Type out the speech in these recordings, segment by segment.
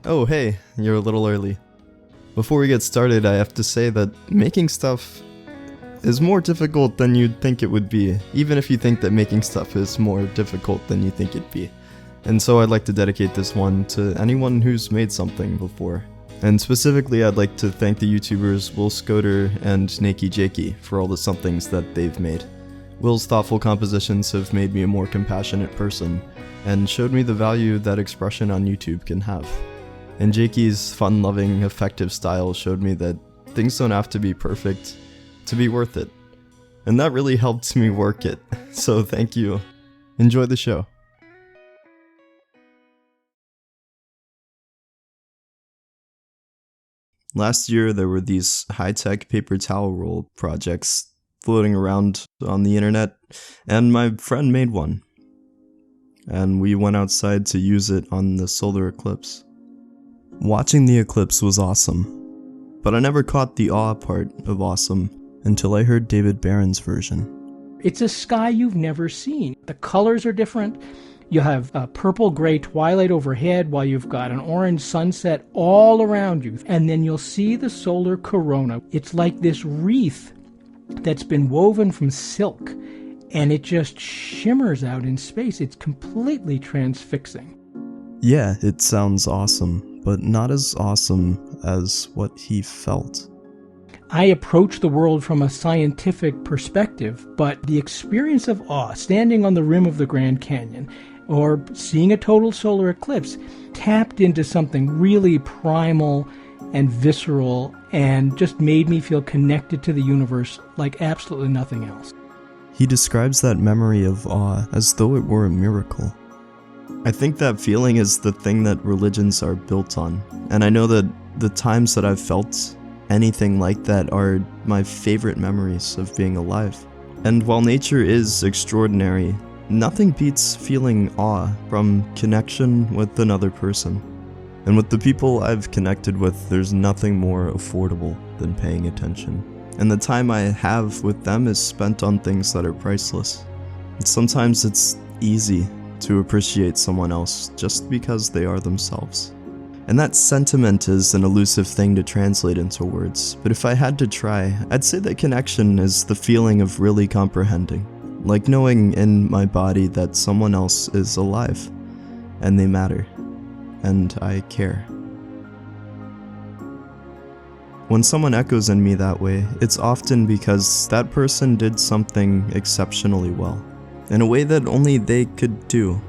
Oh hey, you're a little early. Before we get started, I have to say that making stuff is more difficult than you'd think it would be, even if you think that making stuff is more difficult than you think it'd be. And so I'd like to dedicate this one to anyone who's made something before. And specifically, I'd like to thank the YouTubers Will Scoder and Nakey Jakey for all the somethings that they've made. Will's thoughtful compositions have made me a more compassionate person, and showed me the value that expression on YouTube can have. And Jakey's fun-loving, effective style showed me that things don't have to be perfect to be worth it. And that really helped me work it, so thank you. Enjoy the show. Last year there were these high-tech paper towel roll projects floating around on the internet, and my friend made one. And we went outside to use it on the solar eclipse. Watching the eclipse was awesome, but I never caught the awe part of awesome until I heard David Barron's version. It's a sky you've never seen. The colors are different. You have a purple-gray twilight overhead while you've got an orange sunset all around you. And then you'll see the solar corona. It's like this wreath that's been woven from silk, and it just shimmers out in space. It's completely transfixing. Yeah, it sounds awesome, but not as awesome as what he felt. I approach the world from a scientific perspective, but the experience of awe, standing on the rim of the Grand Canyon, or seeing a total solar eclipse, tapped into something really primal and visceral, and just made me feel connected to the universe like absolutely nothing else. He describes that memory of awe as though it were a miracle. I think that feeling is the thing that religions are built on, and I know that the times that I've felt anything like that are my favorite memories of being alive. And while nature is extraordinary, nothing beats feeling awe from connection with another person. And with the people I've connected with, there's nothing more affordable than paying attention. And the time I have with them is spent on things that are priceless. And sometimes it's easy to appreciate someone else just because they are themselves. And that sentiment is an elusive thing to translate into words, but if I had to try, I'd say that connection is the feeling of really comprehending, like knowing in my body that someone else is alive, and they matter, and I care. When someone echoes in me that way, it's often because that person did something exceptionally well, in a way that only they could do.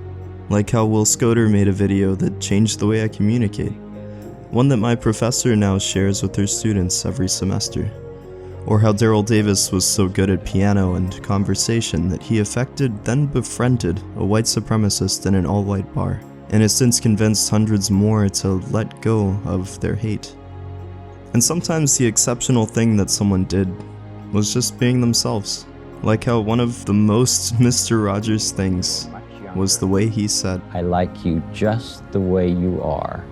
Like how Will Scoder made a video that changed the way I communicate, one that my professor now shares with her students every semester. Or how Daryl Davis was so good at piano and conversation that he affected, then befriended, a white supremacist in an all-white bar, and has since convinced hundreds more to let go of their hate. And sometimes the exceptional thing that someone did was just being themselves. Like how one of the most Mr. Rogers things was the way he said, "I like you just the way you are."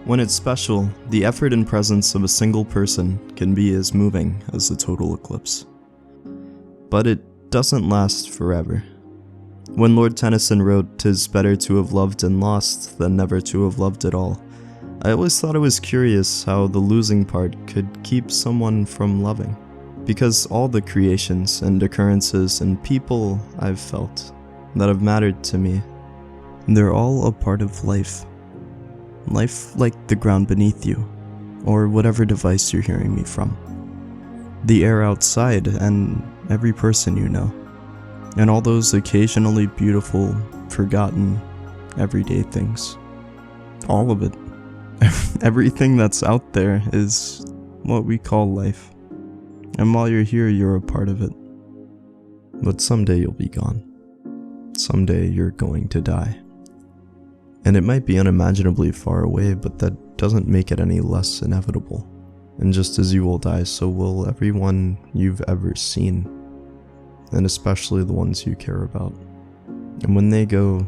When it's special, the effort and presence of a single person can be as moving as the total eclipse. But it doesn't last forever. When Lord Tennyson wrote, "'Tis better to have loved and lost than never to have loved at all," I always thought it was curious how the losing part could keep someone from loving. Because all the creations and occurrences and people I've felt that have mattered to me, they're all a part of life. Life like the ground beneath you, or whatever device you're hearing me from. The air outside and every person you know. And all those occasionally beautiful, forgotten, everyday things. All of it. Everything that's out there is what we call life. And while you're here, you're a part of it. But someday you'll be gone. Someday you're going to die. And it might be unimaginably far away, but that doesn't make it any less inevitable. And just as you will die, so will everyone you've ever seen. And especially the ones you care about. And when they go,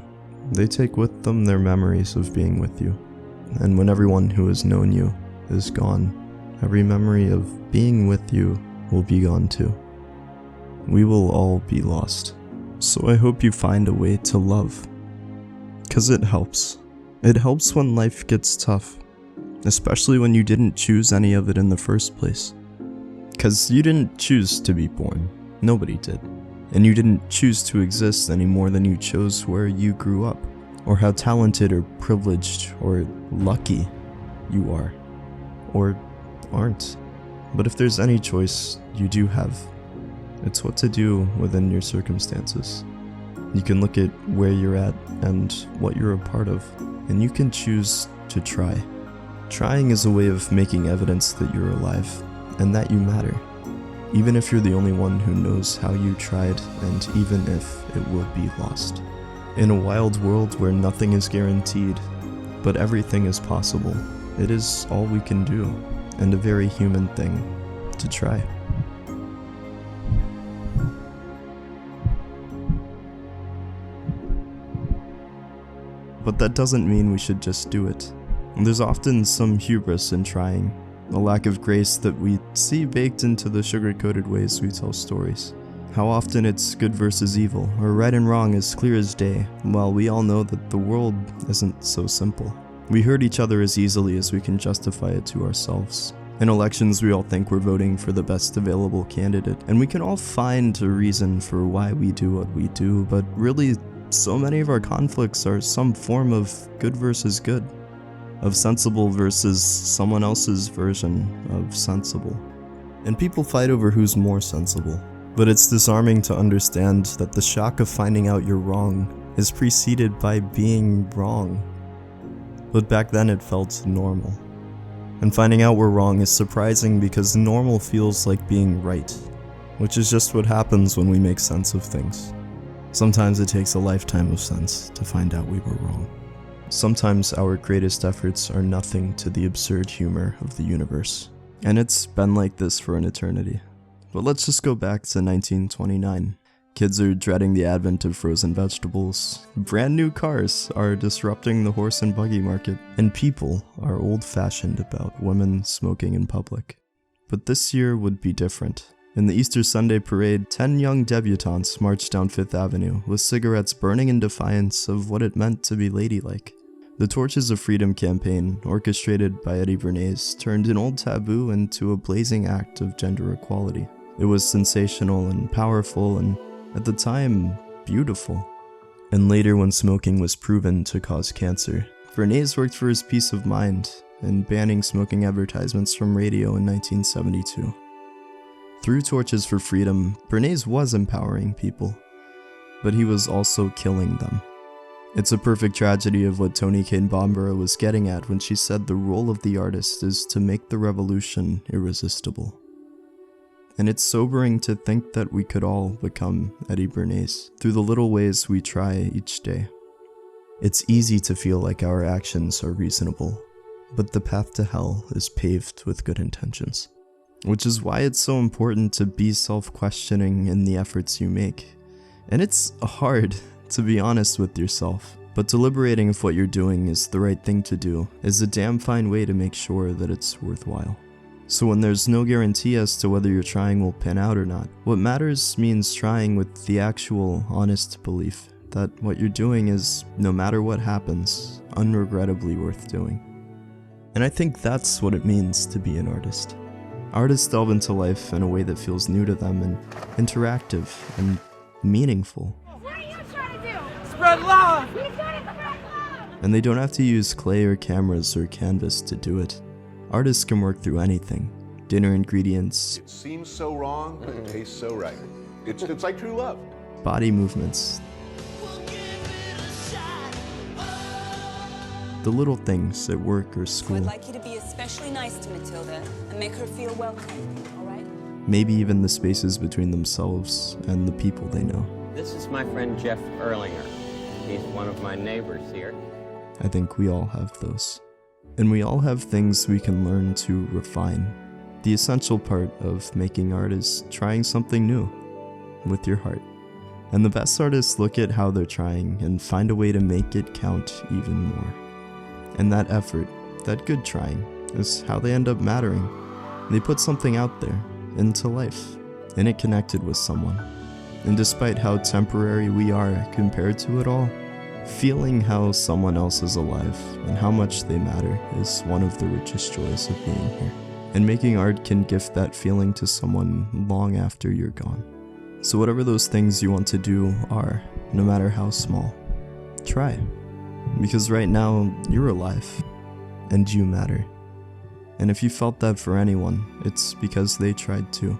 they take with them their memories of being with you. And when everyone who has known you is gone, every memory of being with you will be gone too. We will all be lost. So I hope you find a way to love, 'cause it helps. It helps when life gets tough, especially when you didn't choose any of it in the first place. 'Cause you didn't choose to be born. Nobody did. And you didn't choose to exist any more than you chose where you grew up, or how talented or privileged or lucky you are, or aren't. But if there's any choice you do have, it's what to do within your circumstances. You can look at where you're at and what you're a part of, and you can choose to try. Trying is a way of making evidence that you're alive, and that you matter. Even if you're the only one who knows how you tried, and even if it will be lost. In a wild world where nothing is guaranteed, but everything is possible, it is all we can do, and a very human thing to try. But that doesn't mean we should just do it. There's often some hubris in trying, a lack of grace that we see baked into the sugar-coated ways we tell stories. How often it's good versus evil, or right and wrong as clear as day, while we all know that the world isn't so simple. We hurt each other as easily as we can justify it to ourselves. In elections, we all think we're voting for the best available candidate, and we can all find a reason for why we do what we do, but really, so many of our conflicts are some form of good versus good, of sensible versus someone else's version of sensible. And people fight over who's more sensible. But it's disarming to understand that the shock of finding out you're wrong is preceded by being wrong. But back then it felt normal. And finding out we're wrong is surprising because normal feels like being right, which is just what happens when we make sense of things. Sometimes it takes a lifetime of sense to find out we were wrong. Sometimes our greatest efforts are nothing to the absurd humor of the universe. And it's been like this for an eternity. But let's just go back to 1929. Kids are dreading the advent of frozen vegetables. Brand new cars are disrupting the horse and buggy market. And people are old-fashioned about women smoking in public. But this year would be different. In the Easter Sunday parade, 10 young debutantes marched down Fifth Avenue with cigarettes burning in defiance of what it meant to be ladylike. The Torches of Freedom campaign, orchestrated by Eddie Bernays, turned an old taboo into a blazing act of gender equality. It was sensational and powerful and, at the time, beautiful. And later, when smoking was proven to cause cancer, Bernays worked for his peace of mind in banning smoking advertisements from radio in 1972. Through Torches for Freedom, Bernays was empowering people, but he was also killing them. It's a perfect tragedy of what Toni Cade Bambara was getting at when she said the role of the artist is to make the revolution irresistible. And it's sobering to think that we could all become Eddie Bernays through the little ways we try each day. It's easy to feel like our actions are reasonable, but the path to hell is paved with good intentions. Which is why it's so important to be self-questioning in the efforts you make. And it's hard to be honest with yourself, but deliberating if what you're doing is the right thing to do is a damn fine way to make sure that it's worthwhile. So when there's no guarantee as to whether your trying will pan out or not, what matters means trying with the actual honest belief that what you're doing is, no matter what happens, unregrettably worth doing. And I think that's what it means to be an artist. Artists delve into life in a way that feels new to them and interactive and meaningful. What are you trying to do? Spread love! He's trying to spread love! And they don't have to use clay or cameras or canvas to do it. Artists can work through anything. Dinner ingredients. It seems so wrong, but it tastes so right. It's like true love. Body movements. The little things at work or school. I'd like you to be especially nice to Matilda and make her feel welcome, all right? Maybe even the spaces between themselves and the people they know. This is my friend Jeff Erlinger. He's one of my neighbors here. I think we all have those. And we all have things we can learn to refine. The essential part of making art is trying something new with your heart. And the best artists look at how they're trying and find a way to make it count even more. And that effort, that good trying, is how they end up mattering. They put something out there, into life, and it connected with someone. And despite how temporary we are compared to it all, Feeling how someone else is alive and how much they matter is one of the richest joys of being here. And making art can gift that feeling to someone long after you're gone. So whatever those things you want to do are, no matter how small, try. Because right now, you're alive, and you matter. And if you felt that for anyone, it's because they tried too.